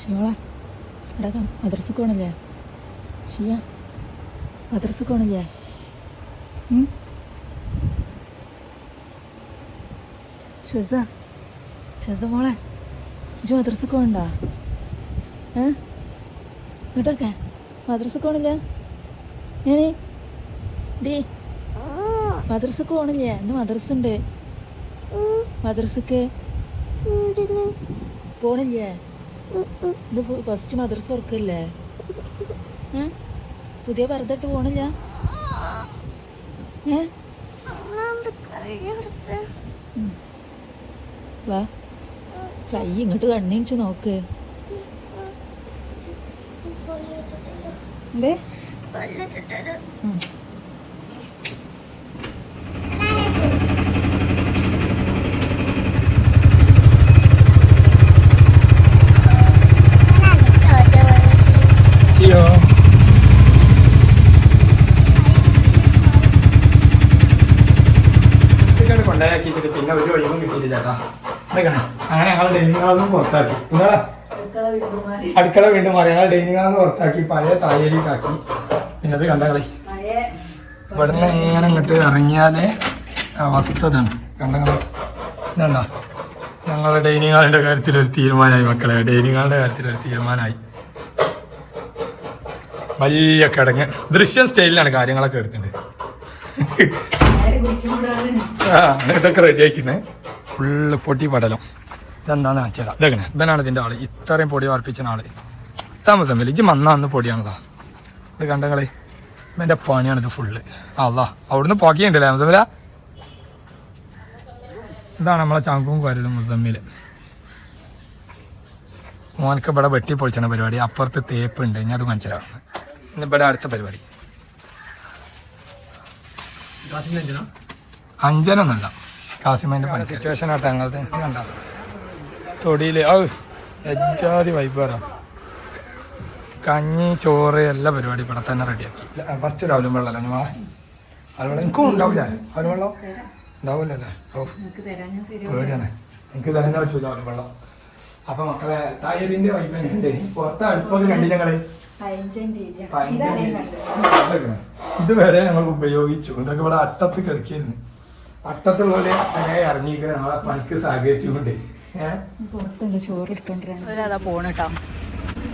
ശിവള എടാ മദ്രസക്ക് പോണില്ലേ? ഷിയ മദ്രസക്ക് പോണില്ലേ? ഷെസ മോളെ ഇജ് മദ്രസക്ക് പോകണ്ട? ഇങ്ങോട്ടൊക്കെ മദ്രസക്ക് പോണില്ല? ഞാനേ ഡീ മദ്രസക്ക് പോണില്ലേ? ഇന്ന് മദ്രസ ഉണ്ട്. മദ്രസക്ക് പോണില്ലേ? ഇത് ഫസ്റ്റ് മദ്രസ തുറക്കല്ലേ? പുതിയ പർദ്ദട്ട് പോണില്ല? വാ കൈ ഇങ്ങോട്ട് കണ്ണിച്ച് നോക്ക്. എന്തേ കൊണ്ടാക്കിച്ചിട്ട് പിന്നെ ഒരു ഒഴിവും കിട്ടിയില്ല ചേട്ടാ. അങ്ങനെ ഞങ്ങൾ ഡൈനിങ് ഹാളൊന്നും പുറത്താക്കി. നിങ്ങളെ അടുക്കള വീണ്ടും മാറി. ഞങ്ങൾ ഡൈനിങ് ഹാളിൽ പുറത്താക്കി പഴയ തായേലിട്ടാക്കി. പിന്നെ അത് കണ്ടകളെ ഇവിടുന്ന് ഇങ്ങനെ ഇങ്ങോട്ട് ഇറങ്ങിയാലേ അവസ്ഥ ഇതാണ്. കണ്ടകളെ ഇതണ്ട ഞങ്ങളുടെ ഡൈനിങ് ഹാളിന്റെ കാര്യത്തിലൊരു തീരുമാനമായി മക്കളെ. ഡൈനിങ് ഹാളിന്റെ കാര്യത്തിലൊരു തീരുമാനമായി. വലിയ കിടങ്ങ് ദൃശ്യം സ്റ്റൈലിലാണ് കാര്യങ്ങളൊക്കെ എടുക്കുന്നത്. ഇതൊക്കെ റെഡി ആക്കിന്നെ ഫുള്ള് പൊട്ടി പടലം. ഇതെന്താന്ന് വെച്ചാൽ ഇതൊക്കെ ഇവനാണ് ഇതിൻ്റെ ആള്. ഇത്രയും പൊടി വർപ്പിച്ച ആള് താമസം വലിയ മന്നാന്ന് പൊടിയാണതാ. ഇത് കണ്ടങ്ങളെ ഇവൻ്റെ പണിയാണിത് ഫുള്ള്. അതാ അവിടുന്ന് പോക്കിയുണ്ടല്ലേ മുസമ്മില. ഇതാണ് നമ്മളെ ചങ്കും കരുതും മുസമ്മില്. മോനക്ക് ഇവിടെ വെട്ടി പൊളിച്ചാണ് പരിപാടി. അപ്പുറത്ത് തേപ്പ് ഉണ്ട്. ഇനി അത് മനസ്സിലാവും. ഇന്ന് ഇവിടെ അടുത്ത പരിപാടി അഞ്ചനൊന്നല്ല കാസിമേൻ്റെ പണി സിറ്റുവേഷൻ ആട്ടെ. ഞങ്ങളത് കണ്ട തൊടിയിൽ എജാതി വൈബാറാ. കഞ്ഞി ചോറ് എല്ലാ പരിപാടി ഇവിടെ തന്നെ റെഡിയാക്കി. ഫസ്റ്റ് രാവിലെ വെള്ളമല്ലോ ഞാൻ അതുപോലെ എനിക്കും ഉണ്ടാവില്ല. അവന് വെള്ളം ഉണ്ടാവില്ലല്ലേ? ഓ പേടിയാണ് എനിക്ക് തരുന്ന പറ്റൂല അവന് വെള്ളം. അപ്പൊ മക്കളെ തായരിന്റെ വൈബുണ്ട്. പുറത്തെ അടുപ്പൊക്കെ കണ്ടി ഞങ്ങള് ഇതുവരെ ഞങ്ങൾ ഉപയോഗിച്ചു. ഇതൊക്കെ ഇവിടെ അട്ടത്ത് കിടക്കിയിരുന്നു. അട്ടത്തുള്ളവരെ അങ്ങനെ ഇറങ്ങിയിരിക്കണ നമ്മളെ പണിക്ക് സഹകരിച്ചുകൊണ്ട് പുറത്തുണ്ട് ചോറ് എടുത്തോണ്ടിരാ പോണട്ടോ.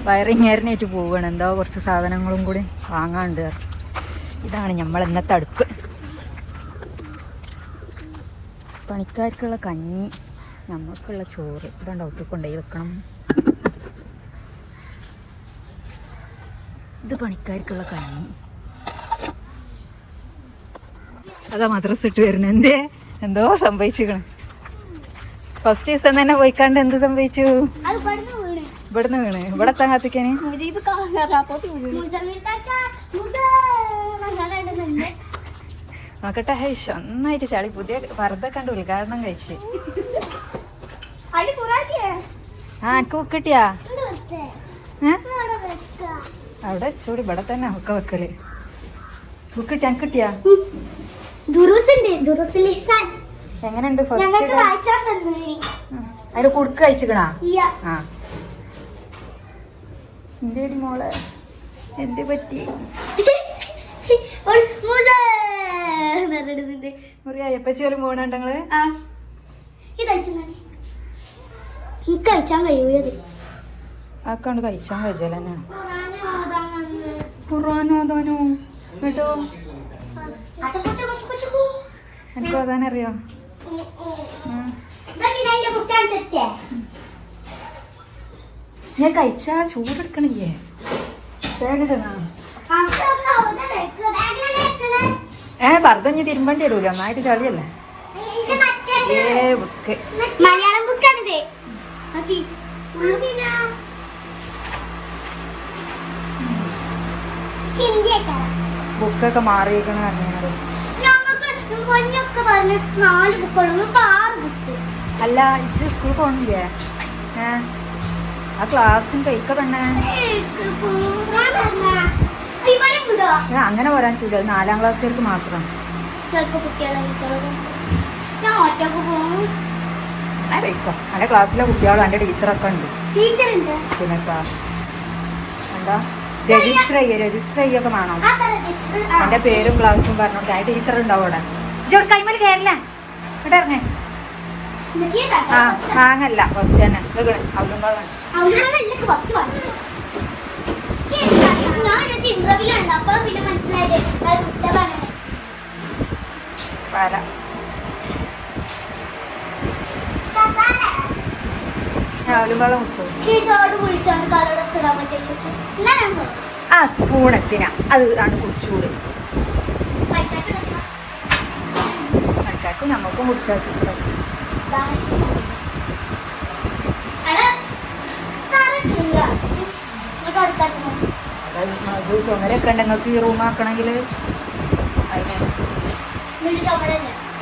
വയറിങ്ങേറിനായിട്ട് പോവുകയാണ്. എന്തോ കുറച്ച് സാധനങ്ങളും കൂടി വാങ്ങാണ്ട്. ഇതാണ് നമ്മൾ ഇന്നത്തെ അടുപ്പ്. പണിക്കാർക്കുള്ള കഞ്ഞി, നമുക്കുള്ള ചോറ്. ഇതാണ്ട് ഔട്ടിൽ കൊണ്ടുപോയി വെക്കണം. ഇത് പണിക്കാർക്കുള്ള കഞ്ഞി. അതാ മദ്രസ ഇട്ട് വരുന്നത്. എന്തേ എന്തോ സംഭവിച്ചിരിക്കണ്. ഫസ്റ്റ് ദിവസം തന്നെ പോയിക്കാണ്ട് എന്ത് സംഭവിച്ചു? ഇവിടുന്ന് വീണ്. ഇവിടെ എത്താൻ കാത്തിക്കാന് നോക്കട്ടെ. ഹൈഷ് ഒന്നായിട്ട് ചളി. പുതിയ പർദ്ദ കണ്ട് ഉദ്ഘാടനം കഴിച്ച്. എനിക്ക് ബുക്ക് കിട്ടിയാ? അവിടെ വെച്ചോടി. ഇവിടെ തന്നെ ഒക്കെ വെക്കല്. ബുക്ക് കിട്ടിയാ? എനിക്ക് കിട്ടിയാ? എങ്ങനെയുണ്ട്? അതിന് കുടുക്ക് കഴിച്ചിക്കണാ? ആ എന്തേടി മോളെ എന്ത് പറ്റി? അയ്യപ്പച്ചോലും പോണുണ്ടങ്ങള് ആക്കാണ്ട് കഴിച്ചാൻ കഴിച്ചാലെന്നാ ഖുർആനോദാനോ കേട്ടോ. എനിക്ക് ഓതാനറിയോ? ഞാൻ കഴിച്ചാ ചൂടെടുക്കണില്ലേ? പറഞ്ഞ് തിരുമ്പണ്ടി വരൂല. ഒന്നായിട്ട് ചളിയല്ലേ? മലയാളം ബുക്കാണിത്. ബുക്കൊക്കെ മാറിയിരിക്കണ പറഞ്ഞത്. അല്ല ഇച്ച് സ്കൂളിൽ പോണില്ലേ? ആ ക്ലാസ്സിന് ഇക്ക പെണ്ണേ അങ്ങനെ വരാൻ പറ്റൂല. 4ാം ക്ലാസ്സുകാർക്ക് മാത്രം. അങ്ങനെ കഴിക്കാം. എൻ്റെ ക്ലാസ്സിലെ കുട്ടികളും എൻ്റെ ടീച്ചറൊക്കെ ഉണ്ട്. ടീച്ചർ ഉണ്ട്. പിന്നെ എന്താ രജിസ്റ്റർ ചെയ്യൊക്കെ വേണം. എൻ്റെ പേരും ക്ലാസ്സും പറഞ്ഞോട്ടെ. ആ ടീച്ചർ ഉണ്ടാവും അവിടെ. ജോഡ് കൈമൽ കയറില്ല ഇവിടെ ഇറങ്ങേ. ആ മാങ്ങല്ല ഫസ്റ്റ് തന്നെ അവലുമ്പോഴാണ്. പാല അവലുമ്പോളം കുടിച്ചോ. ആ സ്പൂൺ എത്തിനാ അത് ആണ് കുടിച്ചൂട്. മഴക്കാർക്കും നമുക്കും കുടിച്ചാൽ സൂപ്പർ. അത് ചുമരൊക്കെ ഉണ്ട്. നിങ്ങൾക്ക് ഈ റൂമാക്കണമെങ്കിൽ അതിന്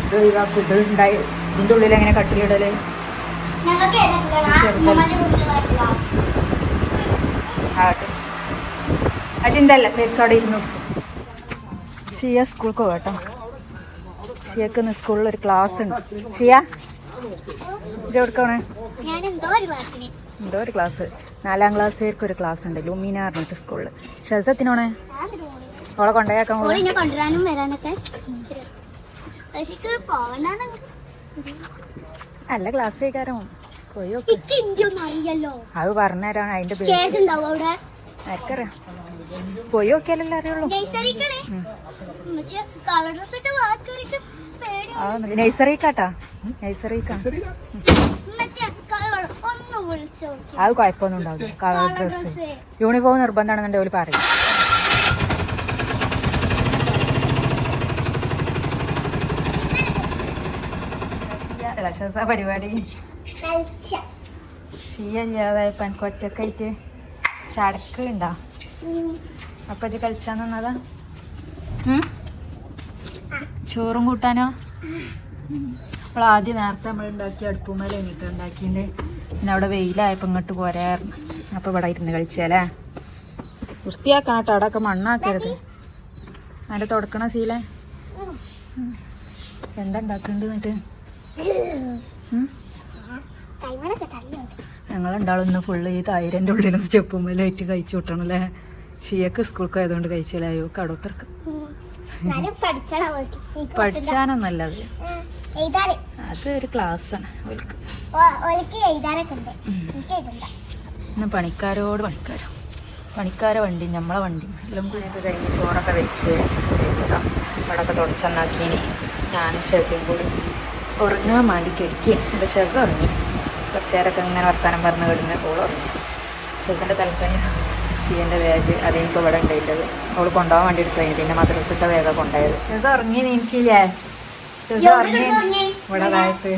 ഇത് ഒഴിവാക്കും. ഇത് ഉണ്ടായി ഇതിൻ്റെ ഉള്ളിൽ എങ്ങനെ കട്ടിലിടല് ആകട്ടെ. ആ ചിന്തല്ല ശരിക്കും അവിടെ ഇരുന്ന് കുടിച്ചു. ഷിയ സ്കൂൾക്ക് പോകട്ടോ. ഷിയക്ക് ഇന്ന് സ്കൂളിൽ ഒരു ക്ലാസ് ഉണ്ട്. ഷിയ കൊടുക്കണേ എന്തോ ഒരു ക്ലാസ് 4ാം ക്ലാസ്സുകാർക്ക് ഒരു ക്ലാസ് ഉണ്ട്. ലുമീന പറഞ്ഞിട്ട് സ്കൂളിൽ. ശരസത്തിനോണേ അവളെ കൊണ്ടുപോയാക്കാൻ കൊണ്ടുവരാനും വരാനൊക്കെ നല്ല ക്ലാസ് കേൾക്കാരോ പോയി അറിയല്ലോ. അത് പറഞ്ഞുതരാണ് അതിന്റെ ആർക്കറിയാം. പോയി നോക്കിയാലല്ലേ അറിയുള്ളൂ. നഴ്സറിക്കാട്ടാ നഴ്സറിക്കാ. അത് കുഴപ്പമൊന്നും ഉണ്ടാവില്ല. കളർ ഡ്രസ്സ് യൂണിഫോം നിർബന്ധമാണെന്നുണ്ടെങ്കിൽ ഒരു പറയും. പരിപാടി ഷീയല്ലാതായപ്പോ എനിക്ക് ഒറ്റക്കായിട്ട് ചടക്ക് ഉണ്ടാ. അപ്പൊ ഇത് കളിച്ചാൻ നിന്നതാ. ചോറും കൂട്ടാനോ അപ്പോൾ ആദ്യം നേരത്തെ നമ്മൾ ഉണ്ടാക്കി അടുപ്പുമേലെ എനിക്ക് ഉണ്ടാക്കിയിട്ട് പിന്നെ അവിടെ വെയിലായപ്പോൾ ഇങ്ങോട്ട് പോരായിരുന്നു. അപ്പോൾ ഇവിടെ ഇരുന്ന് കളിച്ചാലേ വൃത്തിയാക്കണം കേട്ടോ. അവിടെയൊക്കെ മണ്ണാക്കരുത്. അതിൻ്റെ തുടക്കണ ശീല എന്താ ഉണ്ടാക്കുന്നുണ്ട് എന്നിട്ട് ഞങ്ങളുണ്ടാവും ഇന്ന് ഫുള്ള് ഈ തായിരൻ്റെ ഉള്ളിലും സ്റ്റെപ്പുമേലായിട്ട് കഴിച്ചു വിട്ടണം അല്ലേ. ഷിയക്ക് സ്കൂൾക്ക് ആയതുകൊണ്ട് കഴിച്ചാലോ കടത്തിറക്കും. പഠിച്ചാനൊന്നല്ലത് അത് ഒരു ക്ലാസ്സാണ് അവർക്ക്. ഇന്ന് പണിക്കാരെ വണ്ടി നമ്മളെ വണ്ടി എല്ലാം കൂടിയൊക്കെ കഴിഞ്ഞ് ചോറൊക്കെ വെച്ച് ചെയ്തതാണ്. ഇവിടെയൊക്കെ തുടച്ചെന്നാക്കിനി ഞാനും ഷെഫും കൂടി ഉറങ്ങാൻ വേണ്ടി കിടക്കി. അപ്പോൾ ഷെഫ് ഉറങ്ങി. കുറച്ച് നേരമൊക്കെ ഇങ്ങനെ വർത്താനം പറഞ്ഞ് കിടന്ന് ഓൾ ഉറങ്ങി. ഷെഫിൻ്റെ തലക്കണി ഷീൻ്റെ ബാഗ് അതെനിക്ക് ഇവിടെ ഉണ്ടായിട്ടത് അവൾ കൊണ്ടുപോകാൻ വേണ്ടി എടുത്തു. പിന്നെ മദ്രസത്തെ ബാഗൊക്കെ കൊണ്ടുപോയത്. ഷെഫ് ഉറങ്ങി നീച്ചില്ലേ? ഷെഫ് ഉറങ്ങി ഇവിടെ താഴത്ത്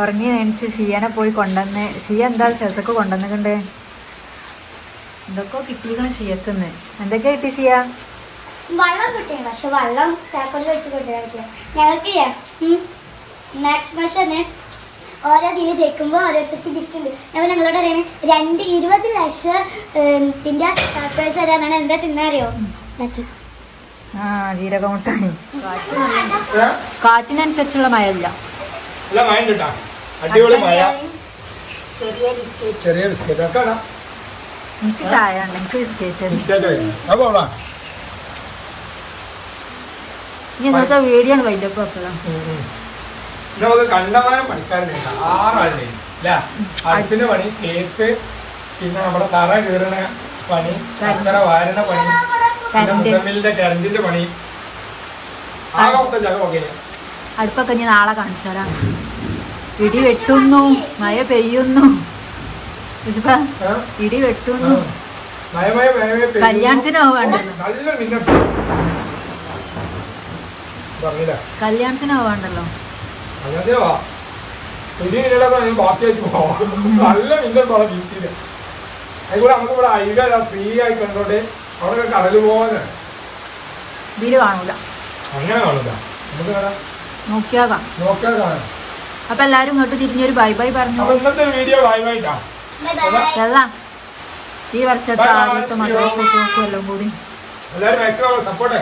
ഉറങ്ങി നീച്ച് ഷിയനെ പോയി കൊണ്ടുവന്ന്. ഷിയ എന്താ ഷെഫൊക്കെ കൊണ്ടുവന്നിട്ടുണ്ട്. എന്തൊക്കെയോ കിട്ടിയിരിക്കണം ഷിയക്കുന്ന്. എന്തൊക്കെയാ കിട്ടി ഷിയ? വെള്ളം കിട്ടിയ പക്ഷെ വെള്ളം പേപ്പറിൽ വെച്ച് കൊണ്ടുവരാ. ഞങ്ങൾക്ക് മാക്സിമം ഓരോ ഇതിൽ ജയിക്കുമ്പോൾ ഓരോരുത്തർക്ക് ഗിഫ്റ്റ് ഉണ്ട്. അപ്പോൾ ഞങ്ങളോട് പറയുന്നത് 20 ലക്ഷത്തിൻ്റെ സർപ്രൈസ് തരാനാണ്. എന്താ തിന്നറിയോ? ജീരകമുട്ടായി. കാറ്റിനനുസരിച്ചുള്ള മഴയില്ല. ചെറിയ ബിസ്ക്കറ്റ് എനിക്ക് ചായ ഉണ്ട്. എനിക്ക് ബിസ്ക്കറ്റ്. ഇനി ഇന്നത്തെ വീഡിയോ ആണ് വൈകിട്ടപ്പോൾ നമുക്ക് കണ്ടമാനം പണിക്കാരുണ്ട്. 6 ആളുണ്ട് അല്ല. അടുപ്പിന്റെ പണി, കേക്ക്, പിന്നെ നമ്മുടെ തറ കീറണ പണി, കച്ചറ വാരണ പണി, പിന്നെ മുസമ്മിലിന്റെ കറണ്ടിന്റെ പണി. അടുപ്പൊക്കെ ഇനി നാളെ കാണിച്ചാലാ. ഇടി വെട്ടുന്നു, മഴ പെയ്യുന്നു. ഇടി വെട്ടുന്നു. കല്യാണത്തിന് പോവാണ്ടല്ലോ. കല്യാണത്തിന് പോവാണ്ടല്ലോ. നല്ല മിന്നൽ പോളെ വീട്ടില് അതുകൂടെ നമുക്ക് ഇവിടെ അയില ഫ്രീ ആയി കണ്ടോട്ടെ. അവിടെ കടല് പോകാനാണ്. ഇതില് കാണൂല, അങ്ങനെ കാണൂല. നമുക്ക് നോക്കിയാ കാണാം. അപ്പൊ എല്ലാരും ഇങ്ങോട്ട് തിരിഞ്ഞൊരു ബൈ ബൈ പറഞ്ഞു. ഇന്നത്തെ വീഡിയോ ബൈ ബൈ. ഈ വർഷത്തെ ആദ്യത്തെ മദ്രസ എല്ലാം കൂടി എല്ലാവരും മാക്സിമം സപ്പോർട്ട്